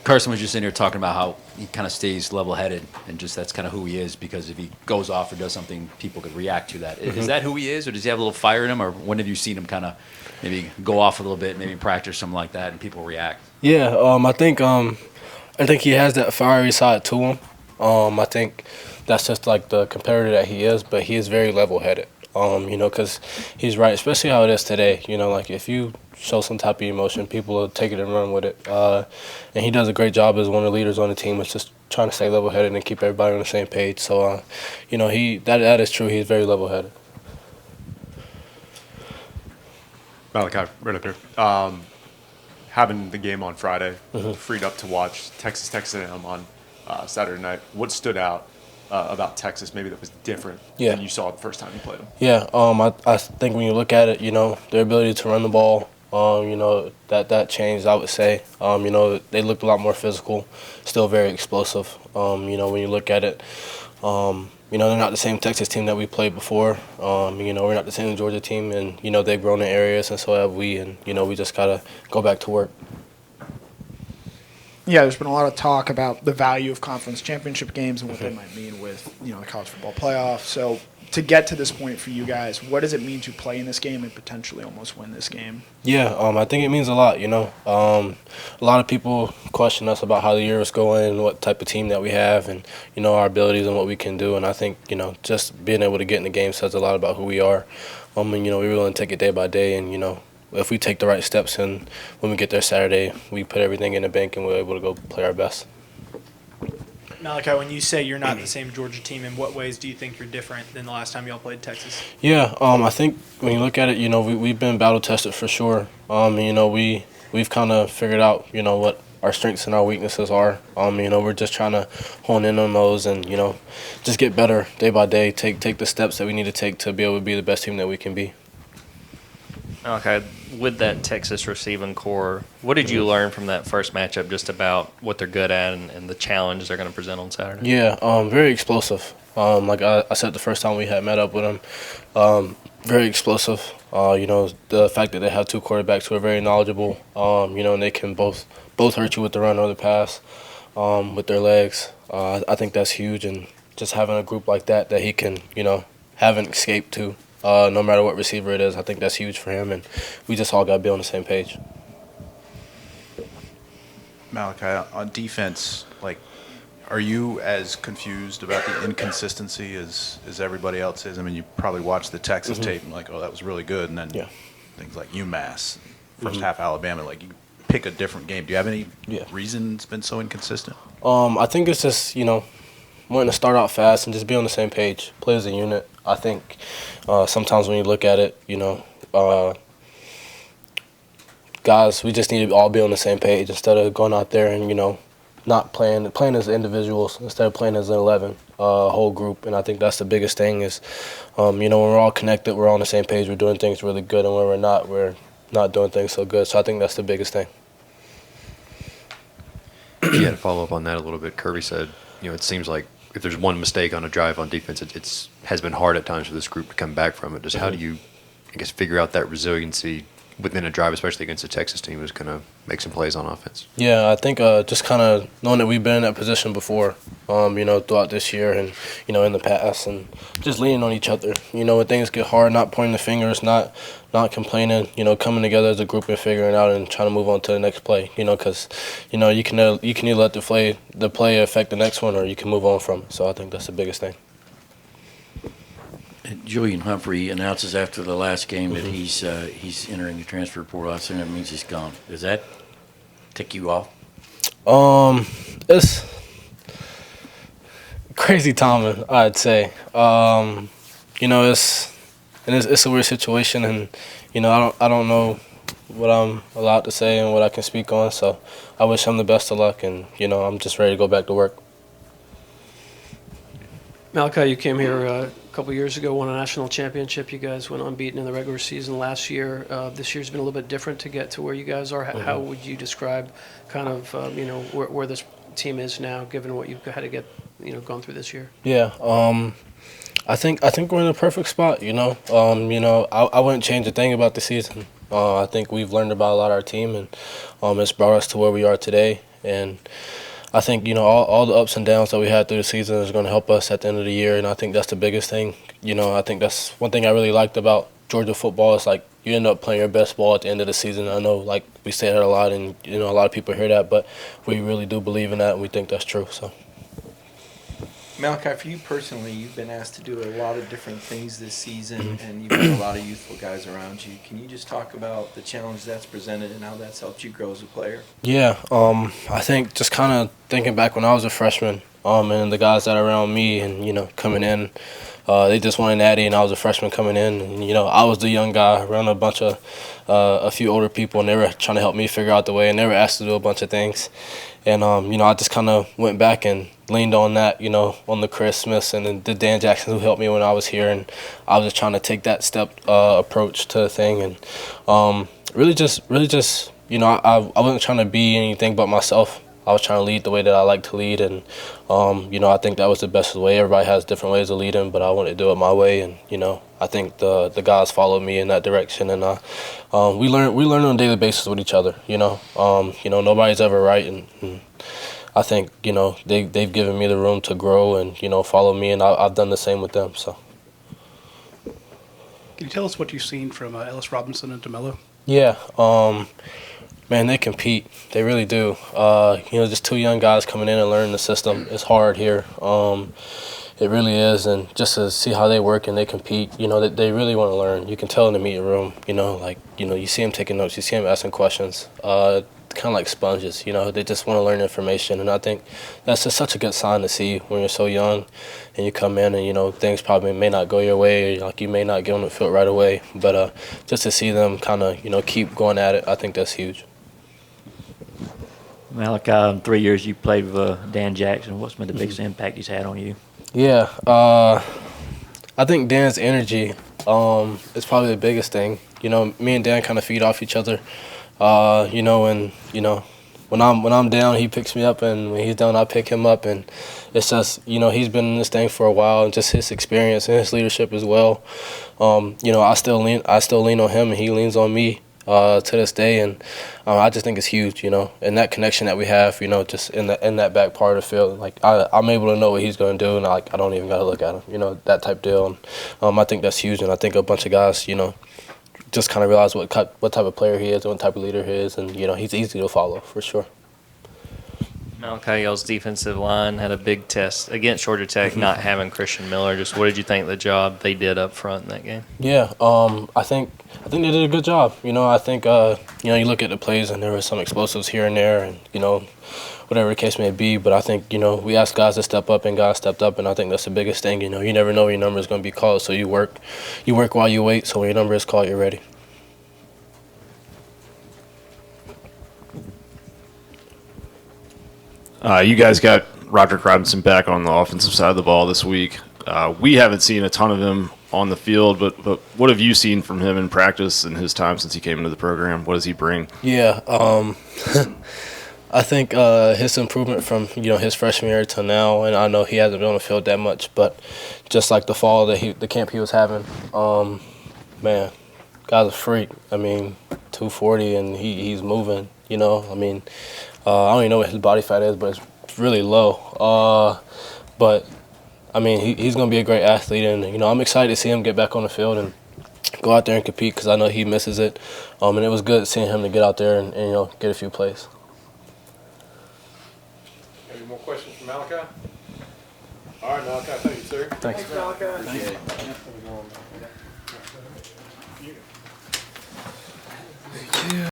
Carson was just in here talking about how he kind of stays level-headed, and just that's kind of who he is, because if he goes off or does something, people could react to that. Is that who he is, or does he have a little fire in him, or when have you seen him kind of maybe go off a little bit, maybe practice something like that, and people react? Yeah, I think he has that fiery side to him. I think that's just like the competitor that he is, but he is very level-headed. Because he's right, especially how it is today. Like if you show some type of emotion, people will take it and run with it. And he does a great job as one of the leaders on the team. It's just trying to stay level-headed and keep everybody on the same page. So, that is true. He's very level-headed. Malaki, right up here. Having the game on Friday, freed up to watch Texas A&M on Saturday night. What stood out about Texas maybe that was different than you saw the first time you played them? Yeah, I think when you look at it, their ability to run the ball, that changed, I would say. They looked a lot more physical, still very explosive. When you look at it, they're not the same Texas team that we played before. We're not the same Georgia team, and, they've grown in areas, and so have we, and, we just got to go back to work. Yeah, there's been a lot of talk about the value of conference championship games and what they might mean with, the college football playoff. So to get to this point for you guys, what does it mean to play in this game and potentially almost win this game? Yeah, I think it means a lot, A lot of people question us about how the year is going and what type of team that we have and, our abilities and what we can do. And I think, just being able to get in the game says a lot about who we are. We're willing to take it day by day and, if we take the right steps and when we get there Saturday, we put everything in the bank and we're able to go play our best. Malaki, when you say you're not the same Georgia team, in what ways do you think you're different than the last time y'all played Texas? Yeah, I think when you look at it, we've been battle tested for sure. We've kind of figured out, what our strengths and our weaknesses are. We're just trying to hone in on those and, just get better day by day, take the steps that we need to take to be able to be the best team that we can be. Okay, with that Texas receiving core, what did you learn from that first matchup just about what they're good at and the challenge they're going to present on Saturday? Yeah, very explosive. Like I said the first time we had met up with them, very explosive. The fact that they have two quarterbacks who are very knowledgeable, and they can both hurt you with the run or the pass with their legs. I think that's huge, and just having a group like that he can, have an escape to. No matter what receiver it is, I think that's huge for him, and we just all got to be on the same page. Malaki, on defense, are you as confused about the inconsistency as everybody else is? I mean, you probably watched the Texas tape and that was really good, and then things like UMass, first half Alabama, you pick a different game. Do you have any reason it's been so inconsistent? I think it's just, wanting to start out fast and just be on the same page, play as a unit. I think sometimes when you look at it, guys, we just need to all be on the same page instead of going out there and, not playing as individuals instead of playing as an 11, whole group. And I think that's the biggest thing is, when we're all connected, we're all on the same page, we're doing things really good, and when we're not doing things so good. So I think that's the biggest thing. Yeah, to follow up on that a little bit, Kirby said, it seems like if there's one mistake on a drive on defense, it has been hard at times for this group to come back from it. Just how do you, figure out that resiliency within a drive, especially against a Texas team who's going to make some plays on offense? Yeah, I think just kind of knowing that we've been in that position before, throughout this year and, in the past, and just leaning on each other. When things get hard, not pointing the fingers, not complaining, coming together as a group and figuring it out and trying to move on to the next play, because, you can either let the play affect the next one or you can move on from it. So I think that's the biggest thing. Julian Humphrey announces after the last game that he's entering the transfer portal. I assume that means he's gone. Does that tick you off? It's crazy timing, I'd say. It's a weird situation, and I don't know what I'm allowed to say and what I can speak on. So I wish him the best of luck, and I'm just ready to go back to work. Malaki, you came here a couple years ago, won a national championship. You guys went unbeaten in the regular season last year. This year's been a little bit different to get to where you guys are. How would you describe kind of, where this team is now, given what you've had to get, gone through this year? Yeah, I think we're in a perfect spot, I wouldn't change a thing about the season. I think we've learned about a lot of our team, and it's brought us to where we are today. And I think, all the ups and downs that we had through the season is going to help us at the end of the year, and I think that's the biggest thing. I think that's one thing I really liked about Georgia football is, like, you end up playing your best ball at the end of the season. I know, like, we say that a lot, and, a lot of people hear that, but we really do believe in that, and we think that's true. So. Malachi, for you personally, you've been asked to do a lot of different things this season, and you've got a lot of youthful guys around you. Can you just talk about the challenge that's presented and how that's helped you grow as a player? Yeah, I think just kind of thinking back when I was a freshman, and the guys that are around me and, coming in, they just won a natty, and I was a freshman coming in. And, I was the young guy around a few older people, and they were trying to help me figure out the way, and they were asked to do a bunch of things. And, I just kind of went back and leaned on that, on the Chris Smiths and then the Dan Jackson who helped me when I was here. And I was just trying to take that step approach to the thing. And really just, I wasn't trying to be anything but myself. I was trying to lead the way that I like to lead. And, I think that was the best way. Everybody has different ways of leading, but I wanted to do it my way. And, I think the guys followed me in that direction. And we learn on a daily basis with each other, nobody's ever right. And I think, they've given me the room to grow and, follow me. And I've done the same with them. So. Can you tell us what you've seen from Ellis Robinson and DeMello? Yeah. Man, they compete. They really do. Just two young guys coming in and learning the system. It's hard here. It really is. And just to see how they work and they compete, they really want to learn. You can tell in the meeting room, you see them taking notes. You see them asking questions. Kind of like sponges, they just want to learn information. And I think that's just such a good sign to see when you're so young and you come in and, things probably may not go your way, like you may not get on the field right away. But just to see them kind of, keep going at it, I think that's huge. Malachi, in 3 years you played with Dan Jackson. What's been the biggest impact he's had on you? Yeah, I think Dan's energy is probably the biggest thing. Me and Dan kind of feed off each other. When I'm down, he picks me up, and when he's down, I pick him up. And it's just, he's been in this thing for a while, and just his experience and his leadership as well. I still lean on him, and he leans on me to this day. And I just think it's huge, and that connection that we have, just in that back part of the field. Like I'm able to know what he's going to do, and I don't even got to look at him, that type deal. And I think that's huge, and I think a bunch of guys, just kind of realize what type of player he is and what type of leader he is, and he's easy to follow for sure. Malachi, y'all's defensive line had a big test against Georgia Tech, not having Christian Miller. Just what did you think of the job they did up front in that game? Yeah, I think they did a good job. I think you look at the plays and there were some explosives here and there, and whatever the case may be. But I think we asked guys to step up, and guys stepped up, and I think that's the biggest thing. You never know when your number is going to be called, so you work while you wait. So when your number is called, you're ready. You guys got Roderick Robinson back on the offensive side of the ball this week. We haven't seen a ton of him on the field, but what have you seen from him in practice and his time since he came into the program? What does he bring? Yeah, I think his improvement from his freshman year to now, and I know he hasn't been on the field that much, but just like the fall the camp he was having, man, guy's a freak. I mean, 240 and he's moving. I don't even know what his body fat is, but it's really low. But I mean, he's going to be a great athlete, and I'm excited to see him get back on the field and go out there and compete, because I know he misses it. And it was good seeing him to get out there and get a few plays. Any more questions for Malachi? All right, Malachi, thank you, sir. Thanks. Malachi. Thank you.